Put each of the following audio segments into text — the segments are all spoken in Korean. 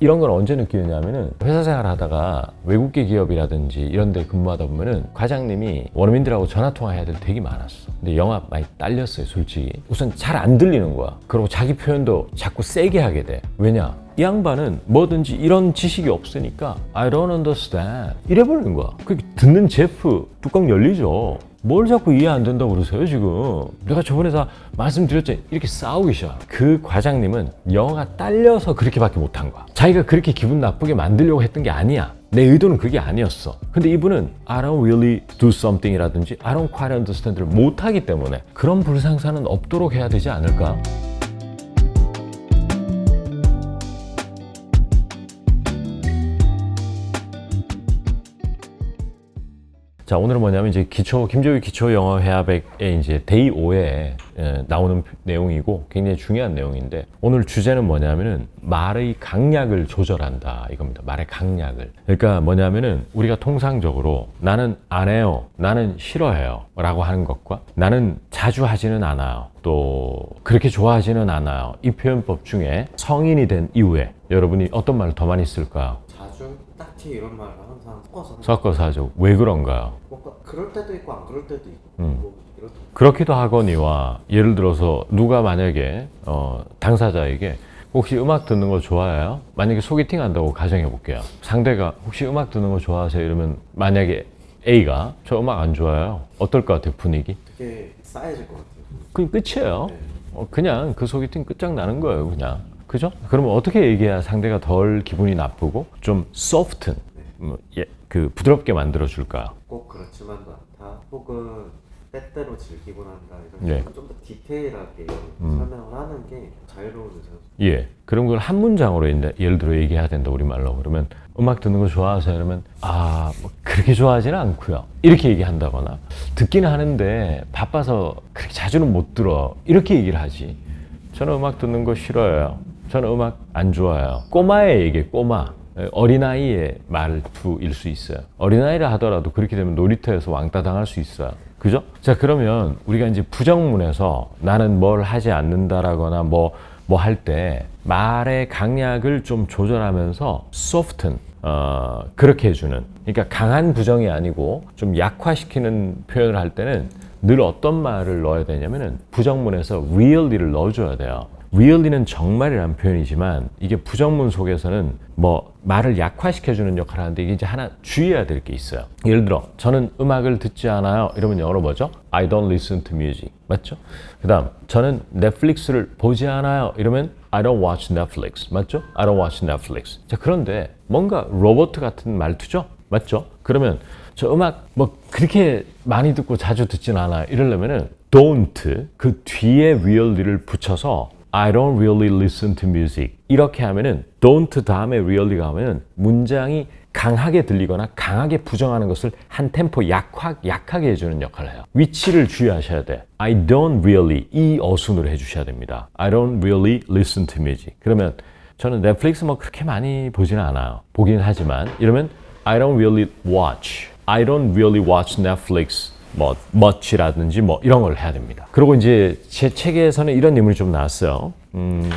이런 걸 언제 느끼느냐면은 회사 생활 하다가 외국계 기업이라든지 이런 데 근무하다 보면은 과장님이 원어민들하고 전화 통화해야 될 되게 많았어. 근데 영업 많이 딸렸어요, 솔직히. 우선 잘 안 들리는 거야. 그리고 자기 표현도 자꾸 세게 하게 돼. 왜냐? 이 양반은 뭐든지 이런 지식이 없으니까 I don't understand 이래버리는 거야. 그 듣는 제프 뚜껑 열리죠. 뭘 자꾸 이해 안 된다고 그러세요 지금. 내가 저번에 다 말씀드렸잖아요. 이렇게 싸우기 시작. 그 과장님은 영어가 딸려서 그렇게밖에 못한 거야. 자기가 그렇게 기분 나쁘게 만들려고 했던 게 아니야. 내 의도는 그게 아니었어. 근데 이분은 I don't really do something 이라든지 I don't quite understand를 못하기 때문에 그런 불상사는 없도록 해야 되지 않을까? 자, 오늘은 뭐냐면 이제 김조희 기초 영어 회화백의 이제 데이 5에 나오는 내용이고 굉장히 중요한 내용인데 오늘 주제는 뭐냐면은 말의 강약을 조절한다 이겁니다. 말의 강약을. 그러니까 뭐냐면은 우리가 통상적으로 나는 안 해요, 나는 싫어해요 라고 하는 것과 나는 자주 하지는 않아요, 또 그렇게 좋아하지는 않아요, 이 표현법 중에 성인이 된 이후에 여러분이 어떤 말을 더 많이 쓸까요? 자주 딱히 이런 말을 항상 섞어서 하죠. 왜 그런가요? 뭔가 그럴 때도 있고 안 그럴 때도 있고 뭐 이렇게. 그렇기도 하거니와 예를 들어서 누가 만약에 당사자에게 혹시 음악 듣는 거 좋아해요? 만약에 소개팅 한다고 가정해 볼게요. 상대가 혹시 음악 듣는 거 좋아하세요? 이러면 만약에 A가 저 음악 안 좋아해요. 어떨 것 같아요, 분위기? 되게 싸해질 것 같아요. 그게 끝이에요. 네. 그냥 그 소개팅 끝장나는 거예요, 그냥. 그죠? 그러면 어떻게 얘기해야 상대가 덜 기분이 나쁘고 좀 소프트, 그 부드럽게 만들어 줄까요? 꼭 그렇지만도 않다. 혹은 때때로 즐기곤 한다. 이런 예. 식으로 좀 더 디테일하게 설명을 하는 게 자유로운 의사. 예. 그런 걸 한 문장으로 예를 들어 얘기해야 된다, 우리말로. 그러면 음악 듣는 거 좋아하세요? 그러면 뭐 그렇게 좋아하지는 않고요. 이렇게 얘기한다거나 듣기는 하는데 바빠서 그렇게 자주는 못 들어. 이렇게 얘기를 하지. 저는 음악 듣는 거 싫어해요. 저는 음악 안 좋아해요. 꼬마의 얘기, 꼬마. 어린아이의 말투일 수 있어요. 어린아이라 하더라도 그렇게 되면 놀이터에서 왕따 당할 수 있어요. 그죠? 자, 그러면 우리가 이제 부정문에서 나는 뭘 하지 않는다라거나 뭐 할 때 말의 강약을 좀 조절하면서 soften, 그렇게 해주는. 그러니까 강한 부정이 아니고 좀 약화시키는 표현을 할 때는 늘 어떤 말을 넣어야 되냐면은 부정문에서 really를 넣어줘야 돼요. really는 정말이라는 표현이지만 이게 부정문 속에서는 뭐 말을 약화시켜주는 역할을 하는데 이게 이제 하나 주의해야 될 게 있어요. 예를 들어 저는 음악을 듣지 않아요 이러면 영어로 뭐죠? I don't listen to music. 맞죠? 그 다음 저는 넷플릭스를 보지 않아요 이러면 I don't watch Netflix. 맞죠? I don't watch Netflix. 자, 그런데 뭔가 로봇 같은 말투죠? 맞죠? 그러면 저 음악 뭐 그렇게 많이 듣고 자주 듣진 않아요 이러려면은 don't 그 뒤에 really를 붙여서 I don't really listen to music. 이렇게 하면은 don't 다음에 really가 하면은 문장이 강하게 들리거나 강하게 부정하는 것을 한 템포 약하게 해주는 역할을 해요. 위치를 주의하셔야 돼. I don't really 이 어순으로 해주셔야 됩니다. I don't really listen to music. 그러면 저는 넷플릭스 뭐 그렇게 많이 보지는 않아요. 보긴 하지만 이러면 I don't really watch. I don't really watch Netflix. 뭐 much라든지 뭐 이런 걸 해야 됩니다. 그리고 이제 제 책에서는 이런 인물이 좀 나왔어요.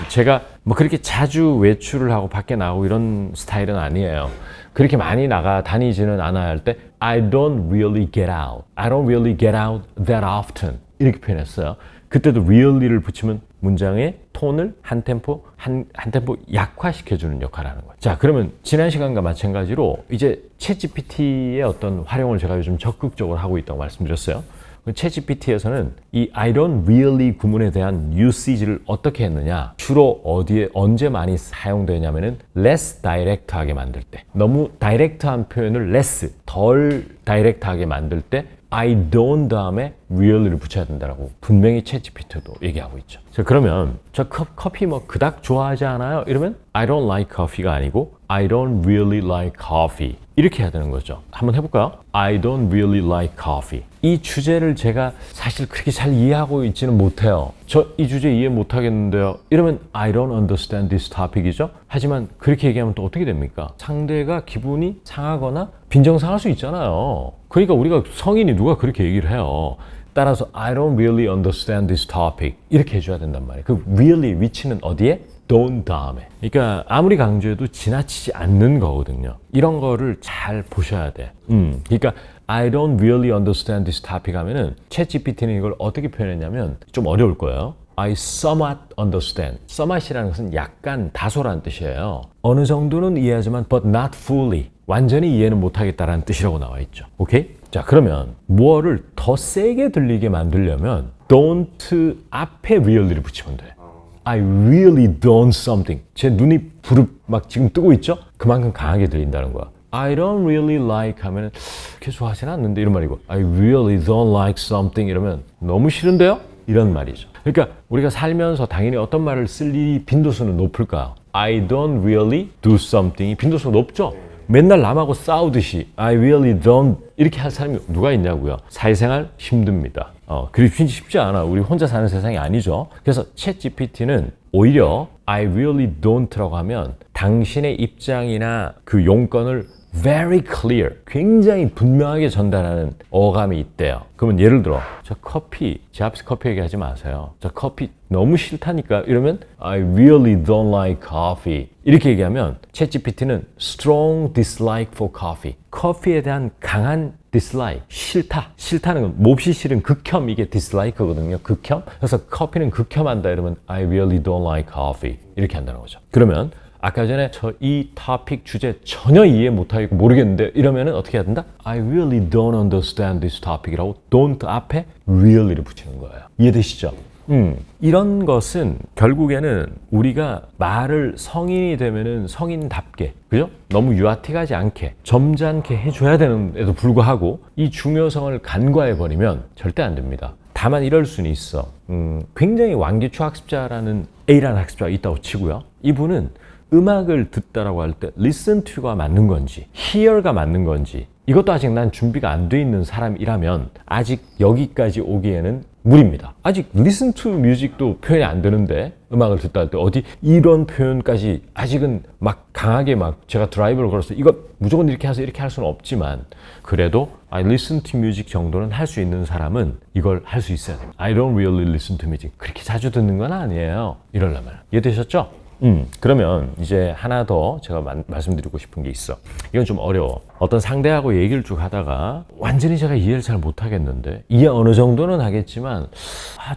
제가 뭐 그렇게 자주 외출을 하고 밖에 나가고 이런 스타일은 아니에요. 그렇게 많이 나가 다니지는 않아야 할 때 I don't really get out. I don't really get out that often. 이렇게 표현했어요. 그때도 really를 붙이면 문장의 톤을 한 템포 약화시켜주는 역할을 하는 거예요. 자, 그러면 지난 시간과 마찬가지로 이제 챗GPT의 어떤 활용을 제가 요즘 적극적으로 하고 있다고 말씀드렸어요. 챗GPT에서는 이 I don't really 구문에 대한 usage를 어떻게 했느냐, 주로 어디에 언제 많이 사용되냐면은 less direct하게 만들 때, 너무 direct한 표현을 less 덜 direct하게 만들 때 I don't 다음에 really를 붙여야 된다라고 분명히 챗GPT도 얘기하고 있죠. 자, 그러면 저 커피 뭐 그닥 좋아하지 않아요? 이러면 I don't like coffee가 아니고 I don't really like coffee. 이렇게 해야 되는 거죠. 한번 해볼까요? I don't really like coffee. 이 주제를 제가 사실 그렇게 잘 이해하고 있지는 못해요. 저 이 주제 이해 못하겠는데요. 이러면 I don't understand this topic이죠. 하지만 그렇게 얘기하면 또 어떻게 됩니까? 상대가 기분이 상하거나 빈정상할 수 있잖아요. 그러니까 우리가 성인이 누가 그렇게 얘기를 해요. 따라서 I don't really understand this topic 이렇게 해줘야 된단 말이에요. 그 really 위치는 어디에? don't 다음에. 그러니까 아무리 강조해도 지나치지 않는 거거든요. 이런 거를 잘 보셔야 돼. 그러니까 I don't really understand this topic 하면은 챗 GPT는 이걸 어떻게 표현했냐면 좀 어려울 거예요. I somewhat understand. somewhat이라는 것은 약간 다소라는 뜻이에요. 어느 정도는 이해하지만 but not fully. 완전히 이해는 못하겠다라는 뜻이라고 나와 있죠. 오케이? 자, 그러면 뭐를 더 세게 들리게 만들려면 don't 앞에 really를 붙이면 돼. I really done something. 제 눈이 부릅 막 지금 뜨고 있죠? 그만큼 강하게 들린다는 거야. I don't really like 하면 그렇게 좋아하진 않는데 이런 말이고 I really don't like something 이러면 너무 싫은데요? 이런 말이죠. 그러니까 우리가 살면서 당연히 어떤 말을 쓸 일이 빈도수는 높을까요? I don't really do something이 빈도수가 높죠? 맨날 남하고 싸우듯이 I really don't 이렇게 할 사람이 누가 있냐고요. 사회생활 힘듭니다. 그리고 쉽지 않아. 우리 혼자 사는 세상이 아니죠. 그래서 챗 GPT는 오히려 I really don't라고 하면 당신의 입장이나 그 용건을 very clear, 굉장히 분명하게 전달하는 어감이 있대요. 그러면 예를 들어 저 커피, 제 앞에서 커피 얘기하지 마세요. 저 커피 너무 싫다니까 이러면 I really don't like coffee 이렇게 얘기하면 챗GPT는 strong dislike for coffee 커피에 대한 강한 dislike, 싫다. 싫다는 건 몹시 싫은 극혐 이게 dislike거든요. 극혐. 그래서 커피는 극혐한다 이러면 I really don't like coffee 이렇게 한다는 거죠. 그러면 아까 전에 저 이 토픽 주제 전혀 이해 못하겠고 모르겠는데 이러면은 어떻게 해야 된다? I really don't understand this topic이라고 don't 앞에 really를 붙이는 거예요. 이해되시죠? 이런 것은 결국에는 우리가 말을 성인이 되면은 성인답게, 그죠? 너무 유아틱하지 않게, 점잖게 해줘야 되는데도 불구하고 이 중요성을 간과해버리면 절대 안 됩니다. 다만 이럴 수는 있어. 굉장히 완기초 학습자라는 A라는 학습자가 있다고 치고요. 이분은 음악을 듣다라고 할 때 listen to가 맞는 건지 hear가 맞는 건지 이것도 아직 난 준비가 안 돼 있는 사람이라면 아직 여기까지 오기에는 무리입니다. 아직 listen to music도 표현이 안 되는데 음악을 듣다 할 때 어디 이런 표현까지 아직은 막 강하게 막 제가 드라이브를 걸어서 이거 무조건 이렇게 해서 이렇게 할 수는 없지만 그래도 I listen to music 정도는 할 수 있는 사람은 이걸 할 수 있어야 됩니다. I don't really listen to music. 그렇게 자주 듣는 건 아니에요. 이러려면. 이해되셨죠? 그러면 이제 하나 더 제가 말씀드리고 싶은 게 있어. 이건 좀 어려워. 어떤 상대하고 얘기를 쭉 하다가 완전히 제가 이해를 잘 못하겠는데 이해 어느 정도는 하겠지만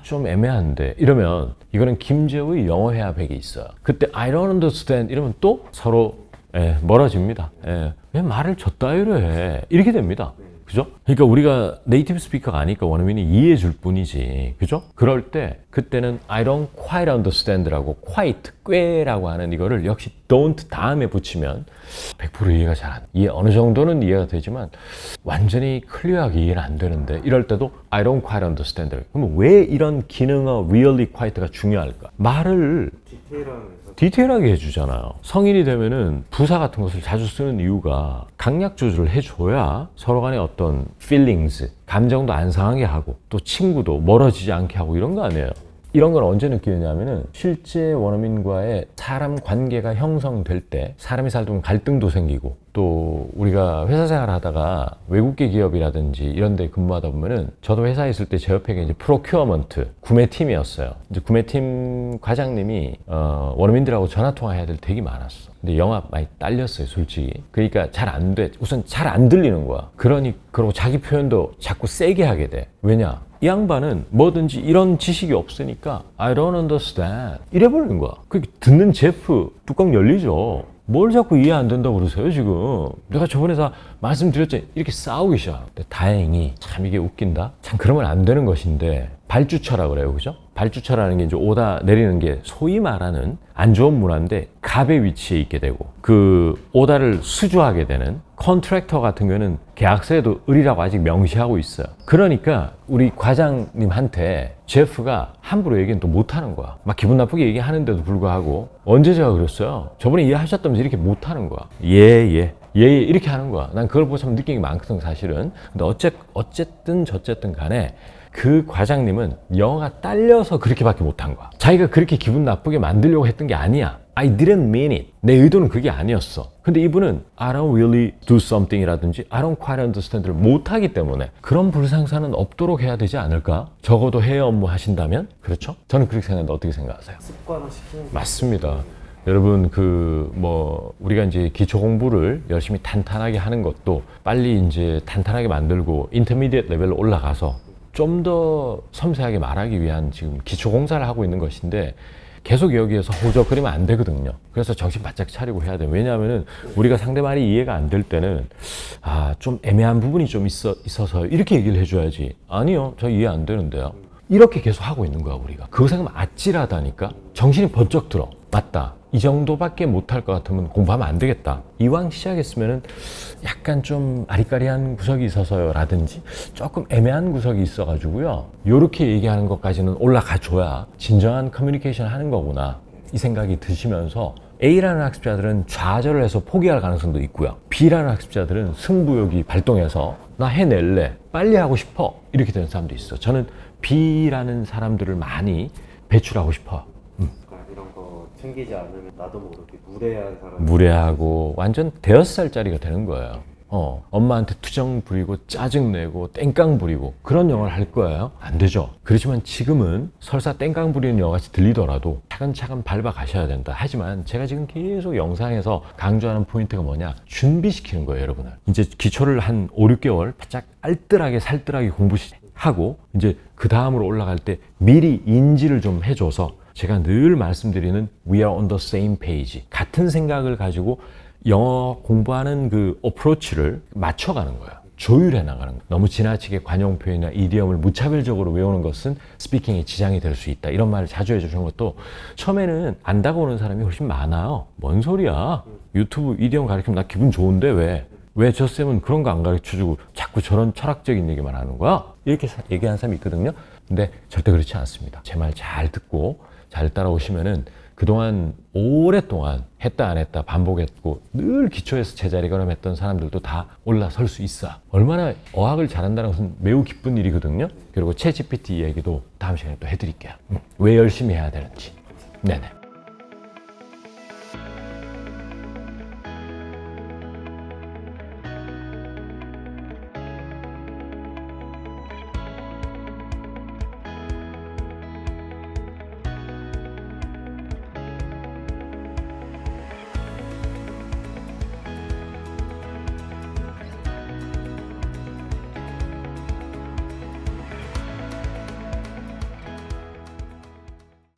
좀 애매한데 이러면 이거는 김재우의 영어 회화백이 있어요. 그때 I don't understand 이러면 또 서로 멀어집니다. 왜 말을 졌다이로 해 이렇게 됩니다. 그죠? 그러니까 우리가 네이티브 스피커가 아니까 원어민이 이해해 줄 뿐이지. 그죠? 그럴 때 그때는 I don't quite understand라고 quite, 꽤라고 하는 이거를 역시 don't 다음에 붙이면 100% 이해가 잘 안 돼. 이해 어느 정도는 이해가 되지만 완전히 클리어하게 이해는 안 되는데 이럴 때도 I don't quite understand. 그럼 왜 이런 기능어 really quite가 중요할까? 말을 디테일하게 해주잖아요. 성인이 되면은 부사 같은 것을 자주 쓰는 이유가 강약 조절을 해줘야 서로 간의 어떤 feelings, 감정도 안 상하게 하고 또 친구도 멀어지지 않게 하고 이런 거 아니에요. 이런 걸 언제 느끼느냐면은 실제 원어민과의 사람 관계가 형성될 때 사람이 살다 보면 갈등도 생기고 또 우리가 회사 생활 하다가 외국계 기업이라든지 이런 데 근무하다 보면은 저도 회사에 있을 때 제 옆에 이제 프로큐어먼트 구매팀이었어요. 이제 구매팀 과장님이 원어민들하고 전화 통화해야 될 되게 많았어. 근데 영업 많이 딸렸어요, 솔직히. 그러니까 잘 안 돼. 우선 잘 안 들리는 거야. 그러고 자기 표현도 자꾸 세게 하게 돼. 왜냐? 이 양반은 뭐든지 이런 지식이 없으니까 I don't understand 이래버리는 거야. 그게 듣는 제프 뚜껑 열리죠. 뭘 자꾸 이해 안 된다고 그러세요 지금. 내가 저번에 다 말씀드렸잖아요. 이렇게 싸우기 시작. 근데 다행히 참 이게 웃긴다. 참 그러면 안 되는 것인데 발주처라 그래요. 그죠? 발주처라는 게 이제 오다 내리는 게 소위 말하는 안 좋은 문화인데 갑의 위치에 있게 되고 그 오다를 수주하게 되는 컨트랙터 같은 경우는 계약서에도 을이라고 아직 명시하고 있어요. 그러니까 우리 과장님한테 제프가 함부로 얘기는 또 못하는 거야. 막 기분 나쁘게 얘기하는데도 불구하고 언제 제가 그랬어요? 저번에 이해하셨다면서 이렇게 못하는 거야. 예 이렇게 하는 거야. 난 그걸 보고 참 느낀 게 많거든 사실은. 근데 어쨌든 저쨌든 간에 그 과장님은 영어가 딸려서 그렇게밖에 못한 거야. 자기가 그렇게 기분 나쁘게 만들려고 했던 게 아니야. I didn't mean it. 내 의도는 그게 아니었어. 근데 이분은 I don't really do something 이라든지 I don't quite understand를 못하기 때문에 그런 불상사는 없도록 해야 되지 않을까? 적어도 해외 업무 하신다면? 그렇죠? 저는 그렇게 생각하는데 어떻게 생각하세요? 습관화 시키는 게 맞습니다. 여러분 우리가 이제 기초 공부를 열심히 탄탄하게 하는 것도 빨리 이제 탄탄하게 만들고 인터미디엇 레벨로 올라가서 좀 더 섬세하게 말하기 위한 지금 기초 공사를 하고 있는 것인데 계속 여기에서 호적거리면 안 되거든요. 그래서 정신 바짝 차리고 해야 돼요. 왜냐하면은 우리가 상대말이 이해가 안 될 때는 좀 애매한 부분이 좀 있어서 이렇게 얘기를 해줘야지. 아니요, 저 이해 안 되는데요. 이렇게 계속 하고 있는 거야 우리가. 그거 생각하면 아찔하다니까. 정신이 번쩍 들어. 맞다. 이 정도밖에 못할 것 같으면 공부하면 안 되겠다. 이왕 시작했으면은 약간 좀 아리까리한 구석이 있어서요 라든지 조금 애매한 구석이 있어가지고요. 요렇게 얘기하는 것까지는 올라가 줘야 진정한 커뮤니케이션 하는 거구나 이 생각이 드시면서 A라는 학습자들은 좌절을 해서 포기할 가능성도 있고요. B라는 학습자들은 승부욕이 발동해서 나 해낼래, 빨리 하고 싶어 이렇게 되는 사람도 있어. 저는 B라는 사람들을 많이 배출하고 싶어요. 그러니까 이런 거 챙기지 않으면 나도 모르게 무례한 사람. 무례하고 완전 대여섯 살짜리가 되는 거예요. 엄마한테 투정 부리고 짜증내고 땡깡 부리고 그런 영화를 할 거예요? 안 되죠. 그렇지만 지금은 설사 땡깡 부리는 영화같이 들리더라도 차근차근 밟아 가셔야 된다. 하지만 제가 지금 계속 영상에서 강조하는 포인트가 뭐냐, 준비시키는 거예요 여러분을. 이제 기초를 한 5, 6개월 바짝 알뜰하게 살뜰하게 공부하고 이제 그 다음으로 올라갈 때 미리 인지를 좀 해줘서 제가 늘 말씀드리는 We are on the same page, 같은 생각을 가지고 영어 공부하는 그 어프로치를 맞춰가는 거예요. 조율해 나가는 거예요. 너무 지나치게 관용 표현이나 이디엄을 무차별적으로 외우는 것은 스피킹에 지장이 될 수 있다. 이런 말을 자주 해주시는 것도 처음에는 안다고 오는 사람이 훨씬 많아요. 뭔 소리야? 유튜브 이디엄 가르치면 나 기분 좋은데 왜 저 쌤은 그런 거 안 가르쳐주고 자꾸 저런 철학적인 얘기만 하는 거야? 이렇게 얘기하는 사람이 있거든요. 근데 절대 그렇지 않습니다. 제 말 잘 듣고 잘 따라오시면은 그동안 오랫동안 했다 안 했다 반복했고 늘 기초에서 제자리 걸음했던 사람들도 다 올라설 수 있어. 얼마나 어학을 잘한다는 것은 매우 기쁜 일이거든요. 그리고 챗GPT 얘기도 다음 시간에 또 해드릴게요. 왜 열심히 해야 되는지. 네네.